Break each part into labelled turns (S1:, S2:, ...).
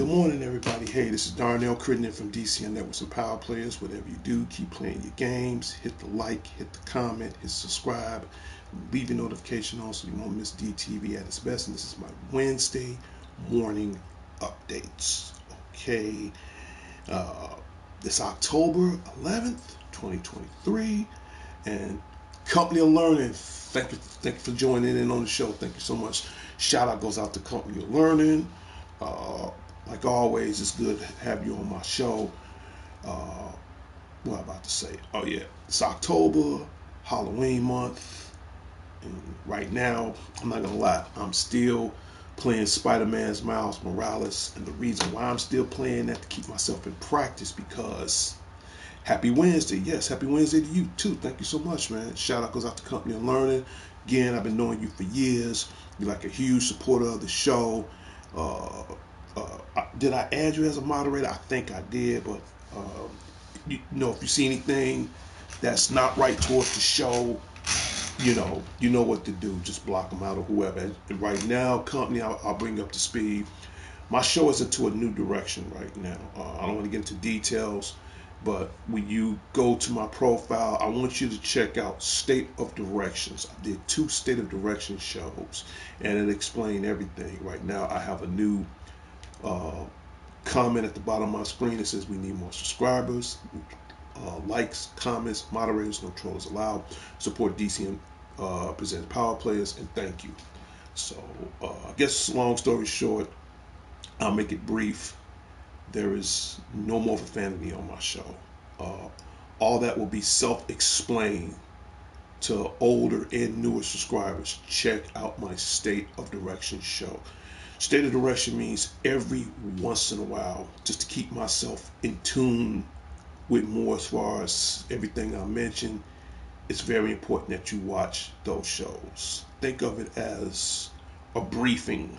S1: Good morning, everybody. Hey, this is Darnell Crittenden from DCN Networks and Power Players. Whatever you do, keep playing your games. Hit the like, hit the comment, hit subscribe, leave your notification on so you won't miss DTV at its best. And this is my Wednesday morning updates. Okay, uh, this October 11th, 2023, and Company of Learning. Thank you for joining in on the show. Thank you so much. Shout out goes out to Company of Learning. Uh, like always, it's good to have you on my show. Uh, what am I about to say? Oh yeah, it's October, Halloween month, and right now, I'm not gonna lie, I'm still playing Spider-Man's Miles Morales, and the reason why I'm still playing that to keep myself in practice because Happy Wednesday. Yes, happy Wednesday to you too. Thank you so much, man. Shout out goes out to Company of Learning. Again, I've been knowing you for years. You're like a huge supporter of the show. Uh, did I add you as a moderator? I think I did, but if you see anything that's not right towards the show, you know what to do. Just block them out or whoever. And right now, Company, I'll bring you up to speed. My show is into a new direction right now. I don't want to get into details, but when you go to my profile, I want you to check out State of Directions. I did 2 State of Direction shows, and it explained everything. Right now, I have a new uh, comment at the bottom of my screen that says we need more subscribers, likes, comments, moderators, no trolls allowed. Support DCM presents Power Players, and thank you. So, I guess long story short, I'll make it brief. There is no more profanity on my show. Uh, all that will be self-explained to older and newer subscribers. Check out my State of Direction show. State of Direction means every once in a while, just to keep myself in tune with more as far as everything I mentioned. It's very important that you watch those shows. Think of it as a briefing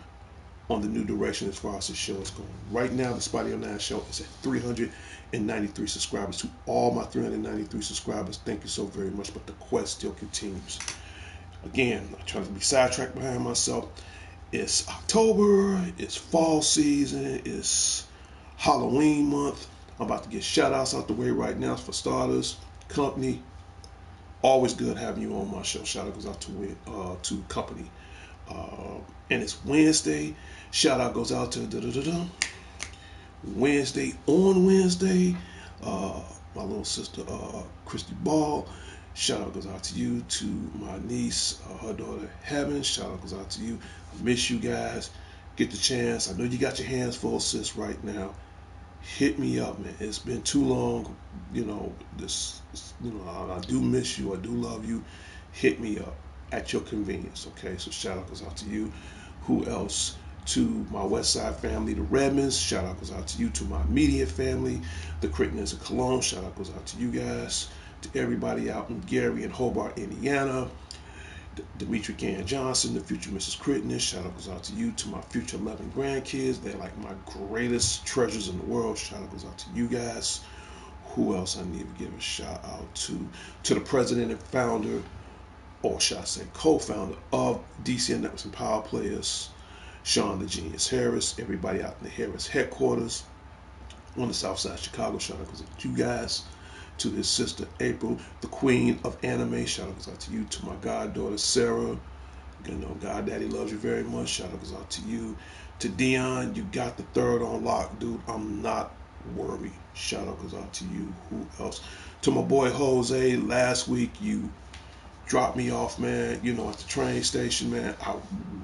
S1: on the new direction as far as the show is going. Right now, the Spotty 09 show is at 393 subscribers. To all my 393 subscribers, thank you so very much. But the quest still continues. Again, I'm trying to be sidetracked behind myself. It's October, it's fall season, it's Halloween month. I'm about to get shout outs out the way right now for starters. Company, always good having you on my show. Shout out goes out to Company. And it's Wednesday. Shout out goes out to Wednesday on Wednesday. My little sister, Christy Ball. Shout out goes out to you, to my niece, her daughter, Heaven. Shout out goes out to you. I miss you guys. Get the chance. I know you got your hands full, sis, right now. Hit me up, man. It's been too long. I do miss you. I do love you. Hit me up at your convenience, okay? So shout out goes out to you. Who else? To my West Side family, the Redmonds. Shout out goes out to you. To my immediate family, the Crittendens of Cologne. Shout out goes out to you guys. To everybody out in Gary and Hobart, Indiana. Dimitri Gann Johnson, the future Mrs. Crittenden. Shout out goes out to you. To my future 11 grandkids. They're like my greatest treasures in the world. Shout out goes out to you guys. Who else I need to give a shout out to? To the president and founder, or should I say co-founder of DCN Networks and Power Players, Sean the Genius Harris. Everybody out in the Harris headquarters on the south side of Chicago. Shout out goes out to you guys. To his sister April, the queen of anime. Shout out goes out to you. To my goddaughter Sarah. God Daddy loves you very much. Shout out goes out to you. To Dion, you got the third on lock, dude. I'm not worried. Shout out goes out to you. Who else? To my boy Jose. Last week you dropped me off, man. At the train station, man. I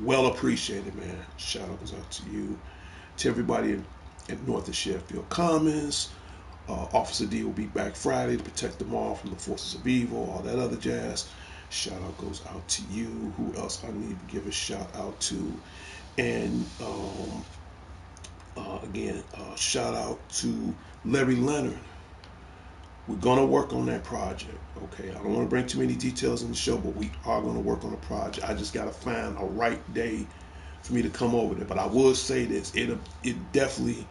S1: well appreciate it, man. Shout out goes out to you. To everybody at North of Sheffield Commons. Officer D will be back Friday to protect them all from the forces of evil, all that other jazz. Shout out goes out to you. Who else I need to give a shout out to? And again, shout out to Larry Leonard. We're gonna work on that project. Okay, I don't want to bring too many details in the show, but we are gonna work on the project. I just gotta find a right day for me to come over there. But I will say this: it definitely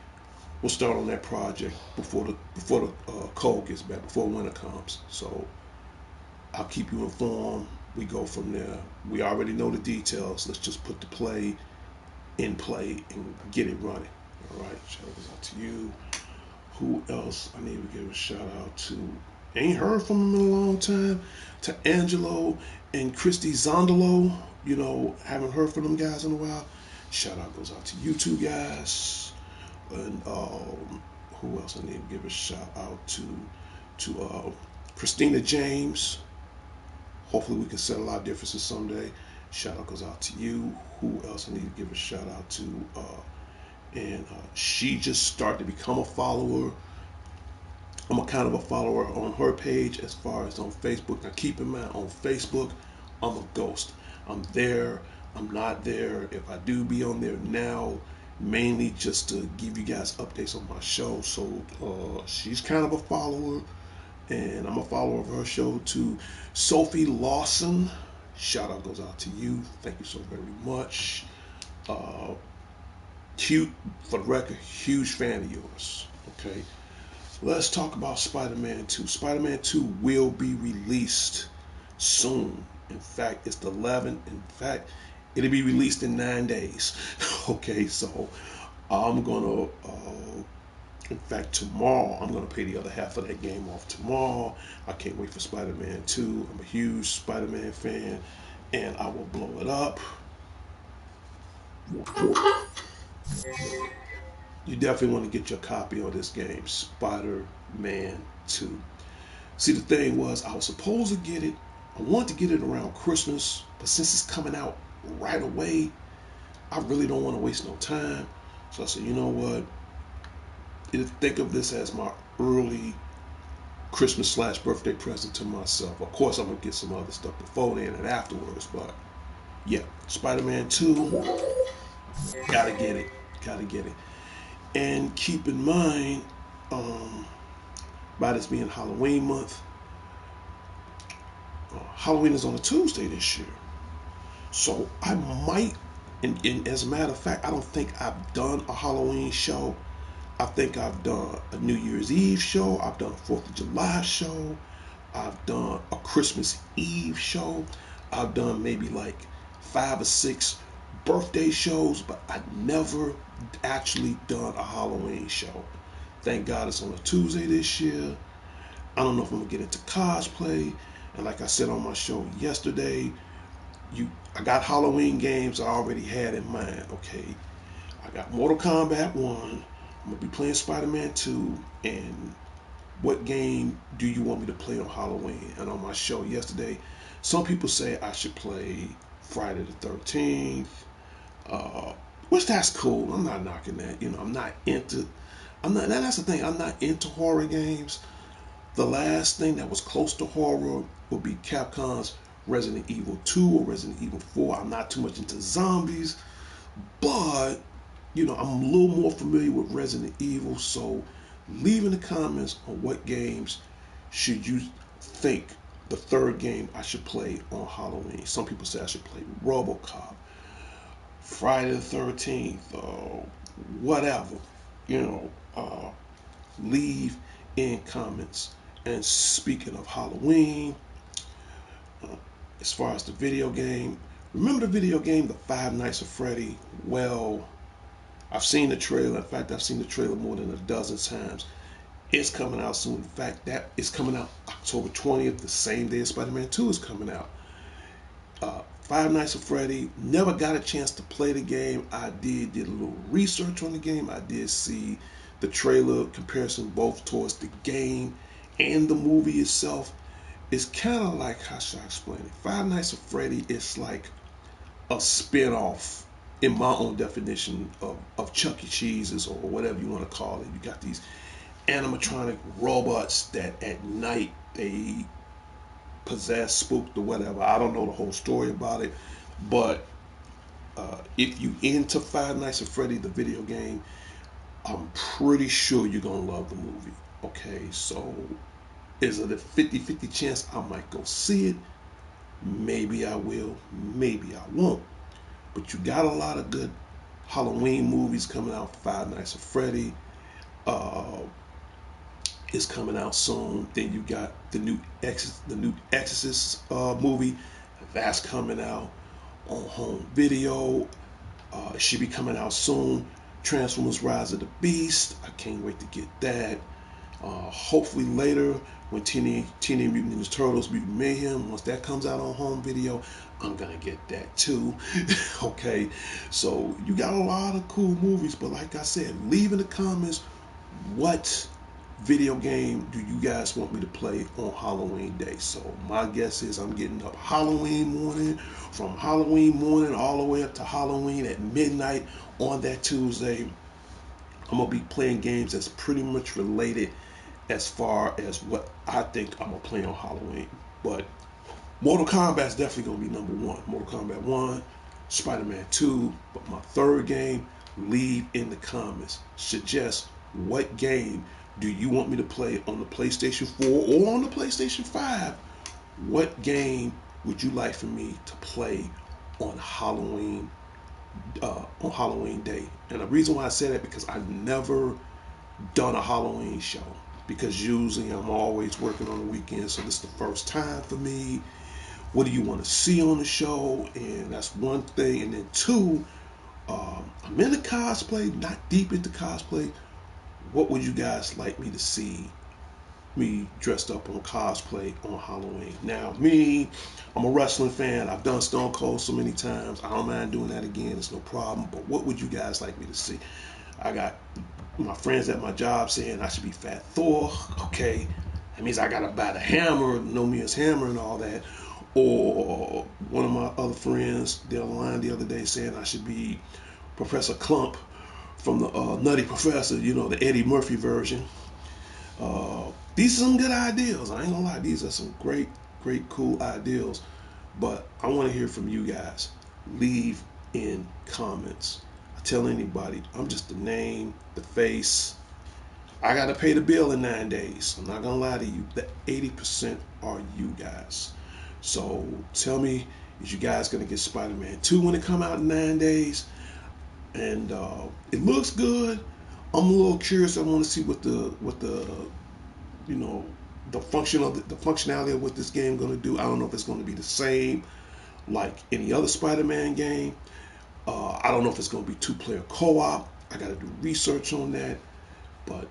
S1: will start on that project before the cold gets back, before winter comes. So I'll keep you informed. We go from there. We already know the details. Let's just put the play in play and get it running. All right. Shout out to you. Who else I need to give a shout out to? Ain't heard from him in a long time. To Angelo and Christy Zondolo. You know, haven't heard from them guys in a while. Shout out goes out to you two guys. And who else I need to give a shout out to Christina James. Hopefully we can settle our differences someday. Shout out goes out to you. Who else I need to give a shout out to? And she just started to become a follower. I'm a kind of a follower on her page as far as on Facebook. Now keep in mind, on Facebook, I'm a ghost. I'm there, I'm not there. If I do be on there now, mainly just to give you guys updates on my show. So she's kind of a follower, and I'm a follower of her show too. Sophie Lawson, shout out goes out to you. Thank you so very much. Cute, for the record, huge fan of yours. Okay. Let's talk about Spider-Man 2. Spider-Man 2 will be released soon. In fact, it's the 11th. In fact, it'll be released in 9 days. Okay, so I'm gonna, in fact, tomorrow, I'm gonna pay the other half of that game off tomorrow. I can't wait for Spider-Man 2. I'm a huge Spider-Man fan, and I will blow it up. You definitely want to get your copy of this game, Spider-Man 2. See, the thing was, I was supposed to get it. I wanted to get it around Christmas, but since it's coming out right away, I really don't want to waste no time. So I said, you know what? Think of this as my early Christmas/birthday present to myself. Of course, I'm gonna get some other stuff before then and afterwards, but yeah, Spider-Man 2, gotta get it, gotta get it. And keep in mind, by this being Halloween month, Halloween is on a Tuesday this year. So I might, and as a matter of fact, I don't think I've done a Halloween show. I think I've done a New Year's Eve show. I've done a 4th of July show. I've done a Christmas Eve show. I've done maybe like 5 or 6 birthday shows, but I've never actually done a Halloween show. Thank God it's on a Tuesday this year. I don't know if I'm gonna get into cosplay. And like I said on my show yesterday, I got Halloween games I already had in mind. Okay, I got Mortal Kombat 1. I'm gonna be playing Spider-Man 2. And what game do you want me to play on Halloween? And on my show yesterday, some people say I should play Friday the 13th, which that's cool. I'm not knocking that. You know, I'm not into. I'm not. That's the thing. I'm not into horror games. The last thing that was close to horror would be Capcom's Resident Evil 2 or Resident Evil 4. I'm not too much into zombies, but you know, I'm a little more familiar with Resident Evil. So leave in the comments on what games should you think the third game I should play on Halloween. Some people say I should play RoboCop, Friday the 13th, whatever. You know, leave in comments. And speaking of Halloween, as far as the video game, remember the video game, The Five Nights at Freddy? Well, I've seen the trailer. In fact, I've seen the trailer more than a dozen times. It's coming out soon. In fact, that is coming out October 20th, the same day as Spider-Man 2 is coming out. Five Nights at Freddy, never got a chance to play the game. I did a little research on the game. I did see the trailer comparison both towards the game and the movie itself. It's kind of like, how should I explain it? Five Nights at Freddy is like a spin-off in my own definition of Chuck E. Cheese's, or whatever you want to call it. You got these animatronic robots that at night they possess, spooked, or whatever. I don't know the whole story about it, but if you into Five Nights at Freddy, the video game, I'm pretty sure you're gonna love the movie. Okay, so is it a 50-50 chance I might go see it? Maybe I will, maybe I won't. But you got a lot of good Halloween movies coming out. Five Nights at Freddy uh, is coming out soon. Then you got the new Exorcist movie that's coming out on home video. It should be coming out soon. Transformers: Rise of the Beast. I can't wait to get that. Hopefully later, when Teenage Mutant Ninja Turtles: Mutant Mayhem, once that comes out on home video, I'm gonna get that too. Okay, so you got a lot of cool movies, but like I said, leave in the comments what video game do you guys want me to play on Halloween day. So my guess is I'm getting up Halloween morning, from Halloween morning all the way up to Halloween at midnight on that Tuesday. I'm gonna be playing games that's pretty much related as far as what I think I'm gonna play on Halloween. But Mortal Kombat's definitely gonna be number one. Mortal Kombat 1, Spider-Man 2, but my third game, leave in the comments. Suggest what game do you want me to play on the PlayStation 4 or on the PlayStation 5? What game would you like for me to play on Halloween day? And the reason why I say that, because I've never done a Halloween show, because usually I'm always working on the weekend, so this is the first time for me. What do you want to see on the show? And that's one thing. And then two, I'm into cosplay, not deep into cosplay. What would you guys like me to see me dressed up on cosplay on Halloween? Now, me, I'm a wrestling fan. I've done Stone Cold so many times. I don't mind doing that again. It's no problem. But what would you guys like me to see? I got my friends at my job saying I should be Fat Thor. Okay, that means I gotta buy the hammer, know me as Hammer and all that. Or one of my other friends, they online the other day saying I should be Professor Clump from the Nutty Professor, the Eddie Murphy version. These are some good ideas. I ain't gonna lie, these are some great, great, cool ideas. But I want to hear from you guys. Leave in comments. I tell anybody, I'm just the name, the face. I gotta pay the bill in 9 days. I'm not gonna lie to you. The 80% are you guys. So tell me, is you guys gonna get Spider-Man 2 when it come out in 9 days? And it looks good. I'm a little curious. I want to see what the you know the functionality of what this game gonna do. I don't know if it's gonna be the same like any other Spider-Man game. I don't know if it's gonna be 2-player co-op. I gotta do research on that. But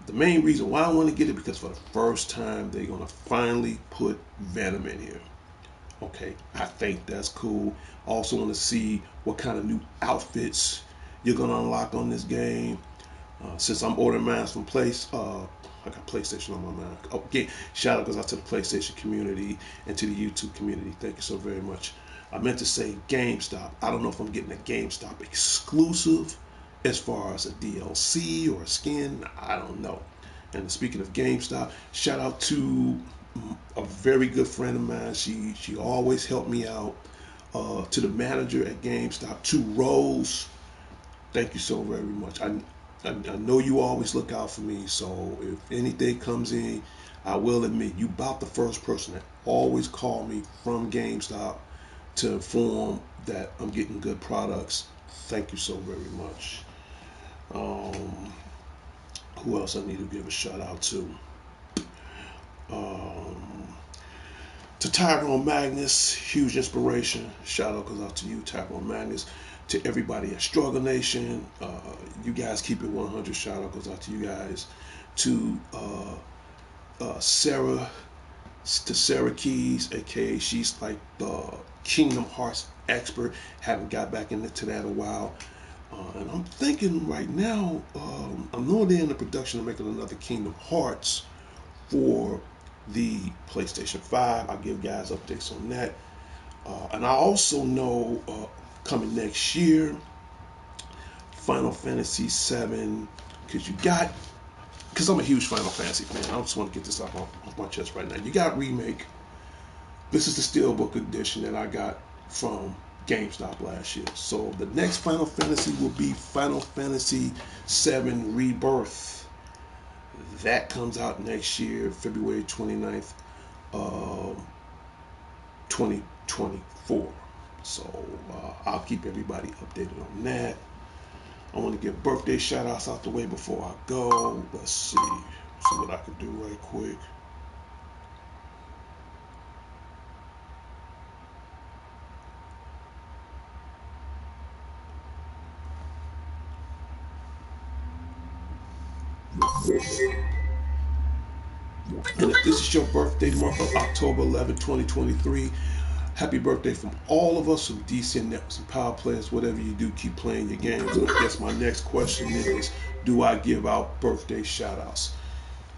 S1: the main reason why I want to get it, because for the first time they're gonna finally put Venom in here. Okay, I think that's cool. Also want to see what kind of new outfits you're gonna unlock on this game. Since I'm ordering mine from I got PlayStation on my mind. Okay, shout out goes out to the PlayStation community and to the YouTube community. Thank you so very much. I meant to say GameStop. I don't know if I'm getting a GameStop exclusive as far as a DLC or a skin. I don't know. And speaking of GameStop, shout out to a very good friend of mine. She always helped me out. To the manager at GameStop, to Rose. Thank you so very much. I know you always look out for me, so if anything comes in, I will admit you about the first person that always called me from GameStop to inform that I'm getting good products. Thank you so very much. Um, who else I need to give a shout out to? Um, to Tyrone Magnus, huge inspiration. Shout out goes out to you, Tyrone Magnus. To everybody at Struggle Nation, you guys keep it 100. Shout out goes out to you guys. To Sarah, to Sarah Keys, aka she's like the Kingdom Hearts expert. Haven't got back into that in a while. And I'm thinking right now, I know they're in the production of making another Kingdom Hearts for the PlayStation 5. I'll give guys updates on that. And I also know coming next year. Final Fantasy 7, because I'm a huge Final Fantasy fan. I just want to get this off my chest right now. You got Remake. This is the Steelbook edition that I got from GameStop last year. So the next Final Fantasy will be Final Fantasy 7 Rebirth. That comes out next year, February 29th, 2024. So I'll keep everybody updated on that. I want to give birthday shout outs out the way before I go. Let's see what I can do right quick. And if this is your birthday month of October 11, 2023, happy birthday from all of us from DC Networks and Power Players. Whatever you do, keep playing your games. And I guess my next question is, do I give out birthday shout outs?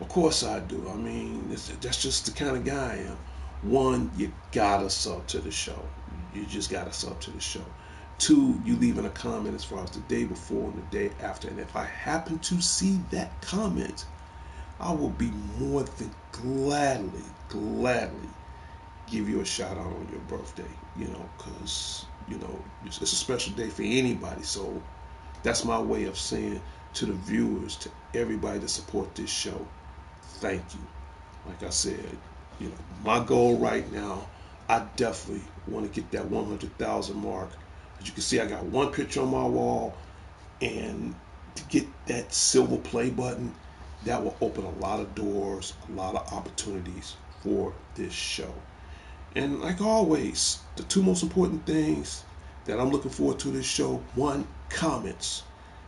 S1: Of course I do. I mean, that's just the kind of guy I am. One, you gotta sub to the show. You just gotta sub to the show. Two, you leaving a comment as far as the day before and the day after. And if I happen to see that comment, I will be more than gladly give you a shout out on your birthday, because, it's a special day for anybody. So that's my way of saying to the viewers, to everybody that support this show, thank you. Like I said, my goal right now, I definitely want to get that 100,000 mark. As you can see, I got one picture on my wall, and to get that silver play button, that will open a lot of doors, a lot of opportunities for this show. And like always, the two most important things that I'm looking forward to this show: one, comments.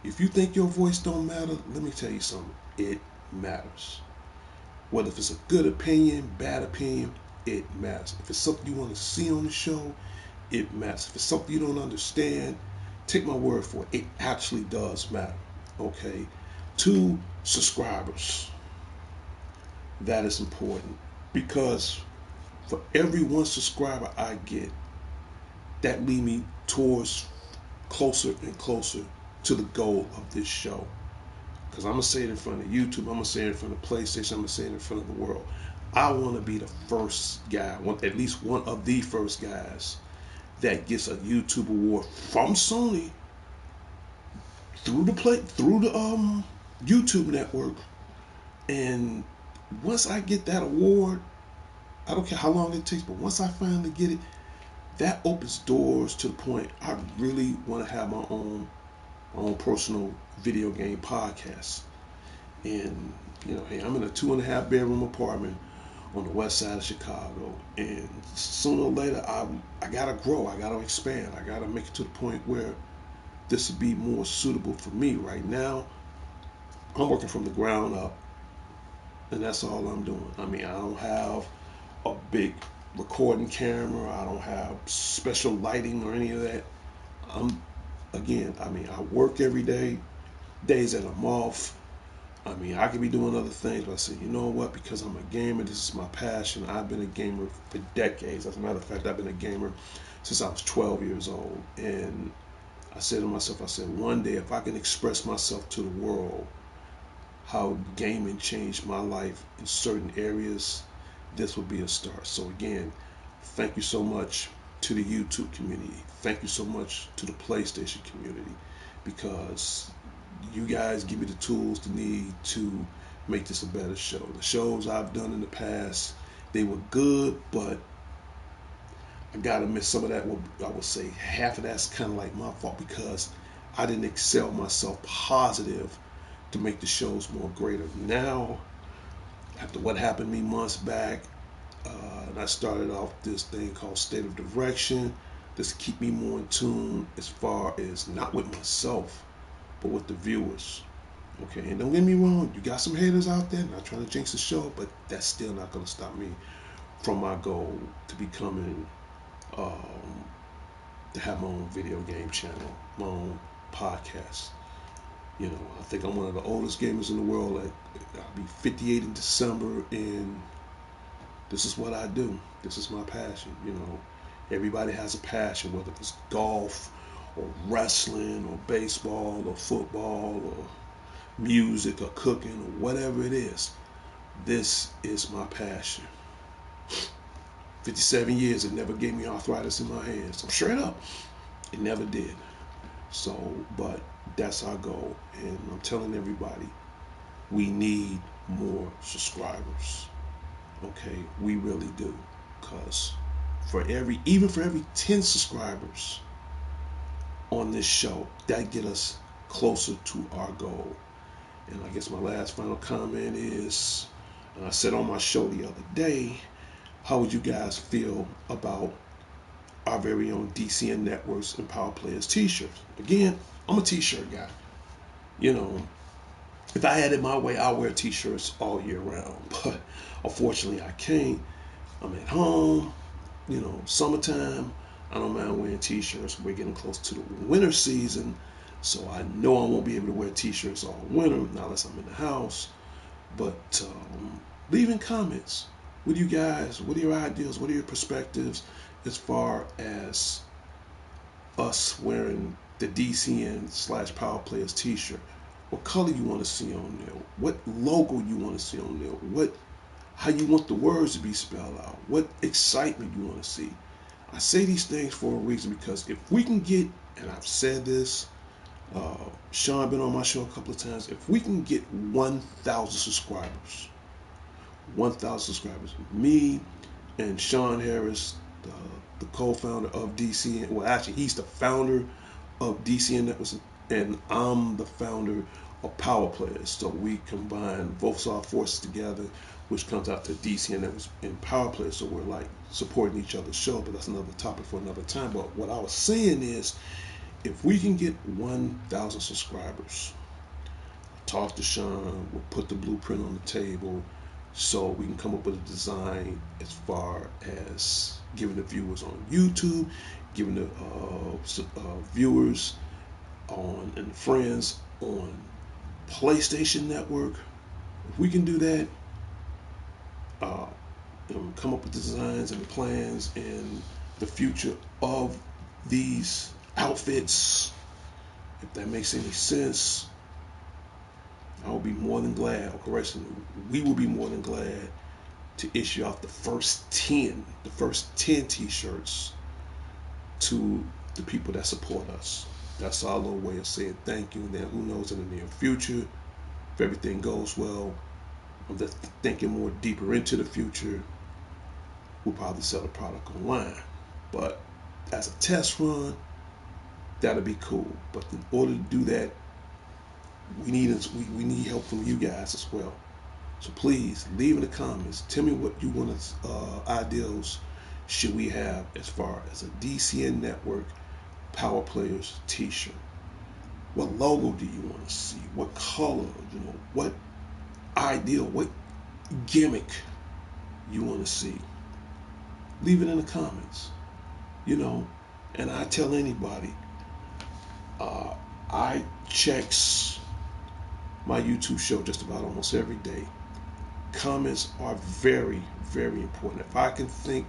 S1: If you think your voice don't matter, let me tell you something. It matters. Whether if it's a good opinion, bad opinion, it matters. If it's something you want to see on the show, it matters. If it's something you don't understand, take my word for it. It actually does matter. Okay? Two, subscribers. That is important, because for every one subscriber I get, that lead me towards closer and closer to the goal of this show. Because I'm going to say it in front of YouTube, I'm going to say it in front of PlayStation, I'm going to say it in front of the world. I want to be the first guy, at least one of the first guys that gets a YouTube award from Sony through the YouTube network. And once I get that award, I don't care how long it takes, but once I finally get it, that opens doors to the point I really want to have my own personal video game podcast. And hey, I'm in a 2.5 bedroom apartment on the west side of Chicago, and sooner or later I gotta grow, I gotta expand, I gotta make it to the point where this would be more suitable for me. Right now, I'm working from the ground up, and that's all I'm doing. I mean, I don't have a big recording camera, I don't have special lighting or any of that. I work every day, days that I'm off. I mean, I could be doing other things, but I said, you know what? Because I'm a gamer, this is my passion. I've been a gamer for decades. As a matter of fact, I've been a gamer since I was 12 years old. And I said to myself, one day if I can express myself to the world how gaming changed my life in certain areas, this would be a start. So again, thank you so much to the YouTube community. Thank you so much to the PlayStation community, because you guys give me the tools to need to make this a better show. The shows I've done in the past, they were good, but I gotta admit some of that, I would say half of that's kind of like my fault, because I didn't excel myself positive to make the shows more greater. Now, after what happened to me months back, and I started off this thing called State of Direction, just to keep me more in tune as far as not with myself, but with the viewers. Okay, and don't get me wrong, you got some haters out there, not trying to jinx the show, but that's still not going to stop me from my goal to becoming, to have my own video game channel, my own podcast. I think I'm one of the oldest gamers in the world. I'll be 58 in December, and this is what I do. This is my passion. Everybody has a passion, whether it's golf, or wrestling or baseball or football or music or cooking or whatever it is. This is my passion. 57 years, it never gave me arthritis in my hands. I'm straight up. It never did. So, but that's our goal. And I'm telling everybody, we need more subscribers. Okay, we really do. Because even for every 10 subscribers on this show, that get us closer to our goal. And I guess my last final comment is, I said on my show the other day, how would you guys feel about our very own DCN Networks and Power Players t-shirts? Again, I'm a t-shirt guy. You know, if I had it my way, I'll wear t-shirts all year round. But unfortunately, I can't. I'm at home. You know, summertime, I don't mind wearing t-shirts. We're getting close to the winter season, so I know I won't be able to wear t-shirts all winter, not unless I'm in the house. But leaving comments. What do you guys, what are your ideas, what are your perspectives as far as us wearing the DCN/Power Players t-shirt? What color you want to see on there? What logo you want to see on there? How you want the words to be spelled out? What excitement you want to see? I say these things for a reason, because if we can get, and I've said this, Sean been on my show a couple of times, if we can get 1,000 subscribers, 1,000 subscribers, me and Sean Harris, the co-founder of DCN, well actually he's the founder of DCN Networks, and I'm the founder of Power Players. So we combine both our forces together, which comes out to DCN Networks and Power Players. So we're like supporting each other's show, but that's another topic for another time. But what I was saying is, if we can get 1,000 subscribers, talk to Sean, we'll put the blueprint on the table so we can come up with a design as far as giving the viewers on YouTube, giving the viewers on and friends on PlayStation Network. If we can do that, and come up with the designs and the plans and the future of these outfits, if that makes any sense, I will be more than glad, or correction, we will be more than glad to issue out the first 10 t-shirts to the people that support us. That's our little way of saying thank you. And then who knows, in the near future, if everything goes well, I'm just thinking more deeper into the future, we'll probably sell the product online. But as a test run, that'll be cool. But in order to do that, we need help from you guys as well. So please leave in the comments. Tell me what you want ideals should we have as far as a DCN Network Power Players t-shirt. What logo do you want to see? What color? You know, what ideal, what gimmick you want to see? Leave it in the comments. You know, and I tell anybody, I checks my YouTube show just about almost every day. Comments are very, very important.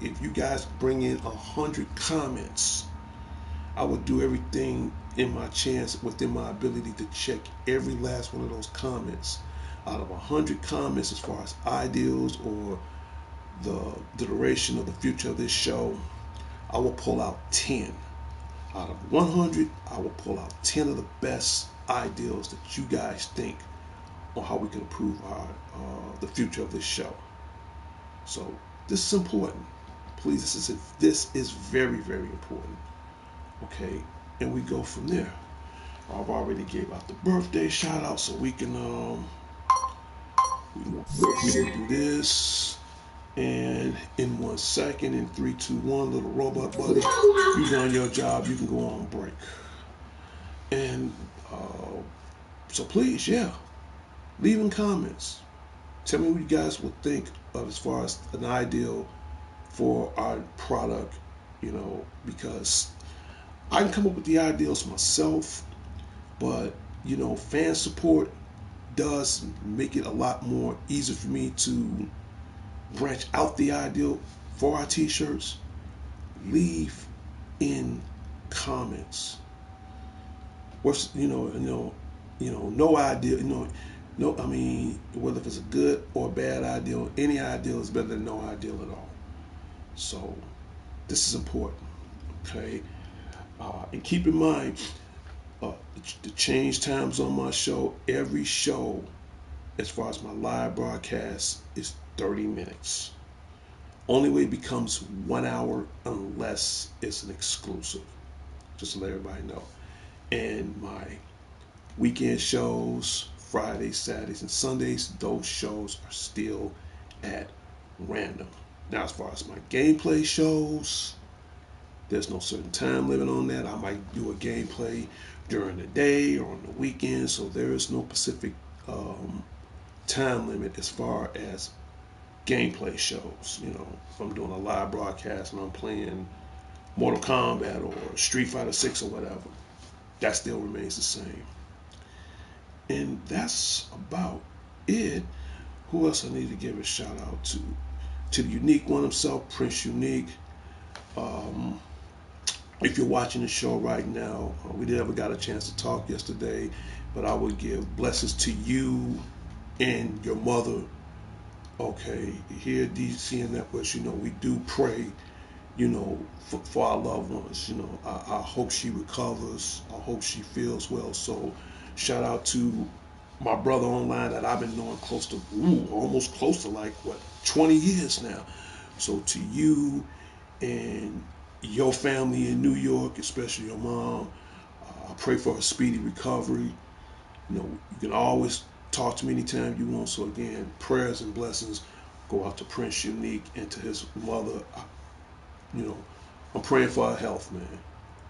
S1: If you guys bring in 100 comments, I would do everything in my chance, within my ability, to check every last one of those comments. Out of 100 comments, as far as ideals or the duration of the future of this show, I will pull out 10. Out of 100, I will pull out 10 of the best ideals that you guys think on how we can improve the future of this show. So this is important. Please, this is very, very important. Okay, and we go from there. I've already gave out the birthday shout out, so we can do this. And in 1 second, in 3, 2, 1, little robot buddy, you done your job. You can go on break. And so please, yeah, leave in comments. Tell me what you guys would think of as far as an ideal for our product, you know, because I can come up with the ideals myself, but, you know, fan support does make it a lot more easier for me to branch out the ideal for our t-shirts. Leave in comments. what's no ideal, no, I mean, whether it's a good or bad ideal, any ideal is better than no ideal at all. So this is important, okay? And keep in mind, the change times on my show. Every show, as far as my live broadcast, is 30 minutes. Only way it becomes 1 hour unless it's an exclusive. Just to let everybody know. And my weekend shows, Fridays, Saturdays, and Sundays, those shows are still at random. Now, as far as my gameplay shows, there's no certain time limit on that. I might do a gameplay during the day or on the weekend, so there is no specific time limit as far as gameplay shows. If I'm doing a live broadcast and I'm playing Mortal Kombat or Street Fighter 6 or whatever, that still remains the same. And that's about it. Who else I need to give a shout out to? To the unique one himself, Prince Unique. If you're watching the show right now, we never got a chance to talk yesterday, but I would give blessings to you and your mother. Okay, here at DC Networks, we do pray, for our loved ones. I hope she recovers. I hope she feels well. So, shout out to my brother online that I've been knowing almost close to 20 years now. So to you and your family in New York, especially your mom, I pray for her speedy recovery. You can always talk to me anytime you want. So again, prayers and blessings go out to Prince Unique and to his mother. I'm praying for her health, man.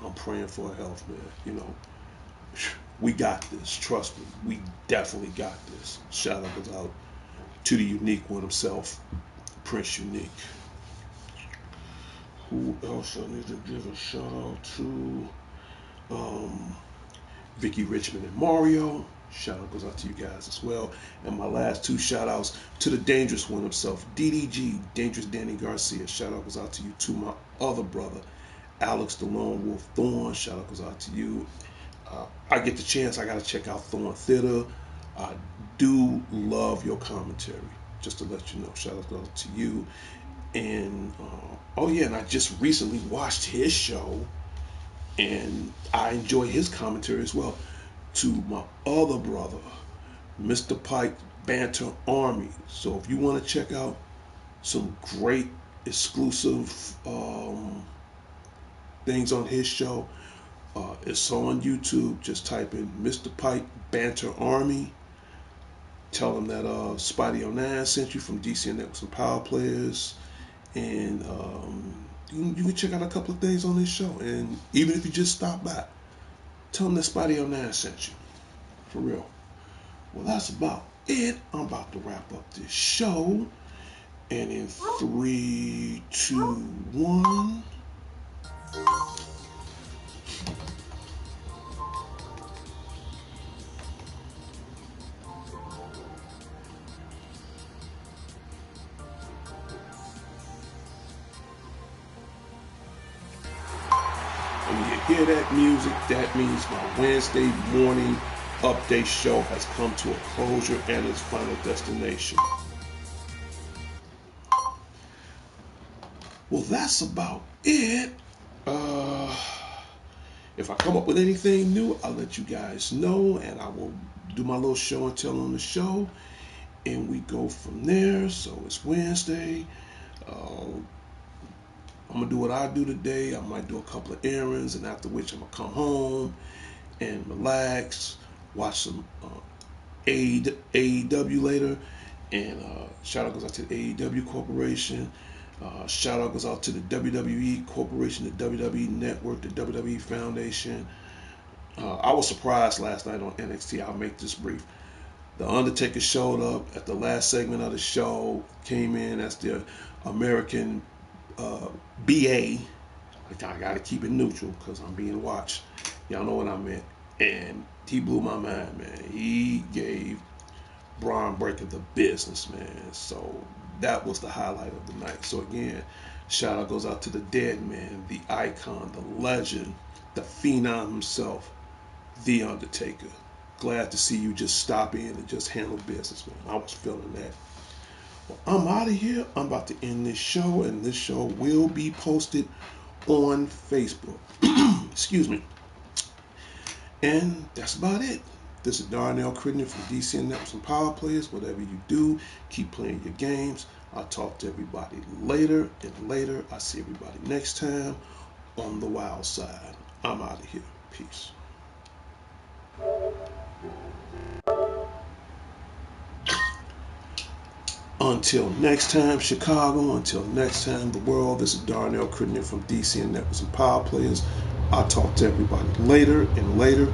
S1: I'm praying for her health, man. We got this. Trust me. We definitely got this. Shout out goes out to the unique one himself, Prince Unique. Who else I need to give a shout out to? Vicky Richmond and Mario. Shout out goes out to you guys as well. And my last two shout outs to the dangerous one himself, DDG, Dangerous Danny Garcia. Shout out goes out to you. To my other brother, Alex the Lone Wolf Thorn. Shout out goes out to you. I get the chance, I got to check out Thorn Theater. I do love your commentary, just to let you know. Shout out to you. And and I just recently watched his show, and I enjoy his commentary as well. To my other brother, Mr. Pike Banter Army. So if you want to check out some great exclusive things on his show, it's on YouTube. Just type in Mr. Pike Banter Army. Tell him that Spidey 09 sent you from DC and Networks and Power Players. And you can check out a couple of things on this show. And even if you just stop by, tell him that Spidey 09 sent you. For real. Well, that's about it. I'm about to wrap up this show. And in 3, 2, 1. Hear that music, that means my Wednesday morning update show has come to a closure and its final destination. Well, that's about it. If I come up with anything new, I'll let you guys know, and I will do my little show and tell on the show, and we go from there. So it's Wednesday. I'm going to do what I do today. I might do a couple of errands, and after which I'm going to come home and relax, watch some AEW later. And shout out goes out to the AEW Corporation. Shout out goes out to the WWE Corporation, the WWE Network, the WWE Foundation. I was surprised last night on NXT. I'll make this brief. The Undertaker showed up at the last segment of the show, came in as the American BA. I gotta keep it neutral because I'm being watched. Y'all know what I meant. And he blew my mind, man. He gave Braun Breaker the business, man. So that was the highlight of the night. So again, shout out goes out to the dead man, the icon, the legend, the phenom himself, The Undertaker. Glad to see you just stop in and just handle business, man. I was feeling that. Well, I'm out of here. I'm about to end this show, and this show will be posted on Facebook. Excuse me. And that's about it. This is Darnell Crittenden from DCN Networks and Power Players. Whatever you do, keep playing your games. I'll talk to everybody later and later. I'll see everybody next time on the wild side. I'm out of here. Peace. Until next time, Chicago. Until next time, the world. This is Darnell Crittenden from DCN Networks and Power Players. I'll talk to everybody later and later.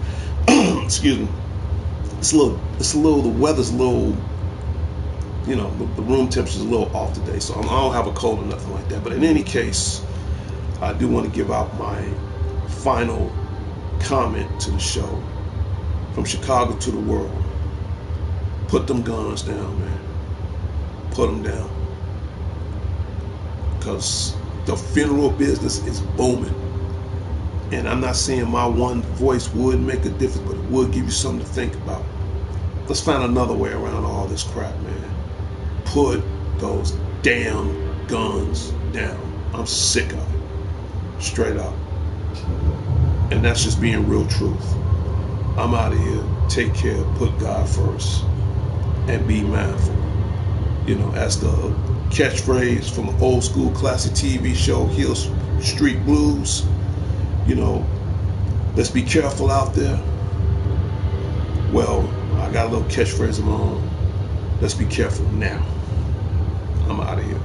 S1: Excuse me. It's a little, the weather's a little, the room temperature's a little off today, so I don't have a cold or nothing like that. But in any case, I do want to give out my final comment to the show. From Chicago to the world. Put them guns down, man. Put them down. Because the funeral business is booming. And I'm not saying my one voice would make a difference, but it would give you something to think about. Let's find another way around all this crap, man. Put those damn guns down. I'm sick of it. Straight up. And that's just being real truth. I'm out of here. Take care. Put God first. And be mindful. As the catchphrase from an old school classic TV show, Hill Street Blues, let's be careful out there. Well, I got a little catchphrase of my own. Let's be careful now. I'm out of here.